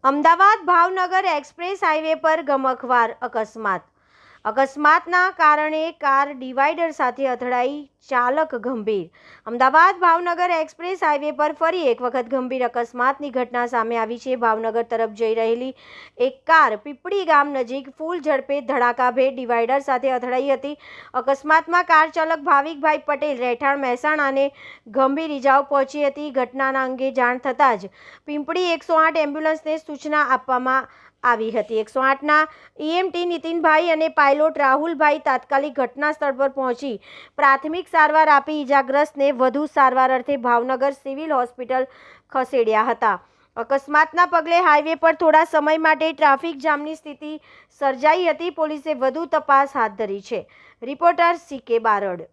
Ahmedabad Bhavnagar express highway પર ગમખ્વાર અકસ્માતના કારણે કાર ડિવાઈડર સાથે અથડાઈ, ચાલક ગંભીર। અમદાવાદ ભાવનગર એક્સપ્રેસ હાઈવે પર ફરી એક વખત ગંભીર અકસ્માતની ઘટના સામે આવી છે। ભાવનગર તરફ જઈ રહેલી એક કાર પીપળી ગામ નજીક ફૂલ ઝડપે ધડાકાભેર ડિવાઈડર સાથે અથડાઈ હતી। અકસ્માતમાં કાર ચાલક ભાવિકભાઈ પટેલ રહેઠાણ મહેસાણાને ગંભીર ઇજાઓ પહોંચી હતી। ઘટનાના અંગે જાણ થતાં જ પિંપળી 108 એમ્બ્યુલન્સને સૂચના આપવામાં આવી હતી। 108ના ઈએમટી નીતિનભાઈ અને પાયલોટ રાહુલભાઈ તાત્કાલિક ઘટના સ્થળ પર પહોંચી પ્રાથમિક સારવાર આપી ઇજાગ્રસ્તને વધુ સારવાર અર્થે ભાવનગર સિવિલ હોસ્પિટલ ખસેડ્યા હતા। અકસ્માતના પગલે હાઈવે પર થોડા સમય માટે ટ્રાફિક જામની સ્થિતિ સર્જાઈ હતી। પોલીસે વધુ તપાસ હાથ ધરી છે। Reporter CK Barad.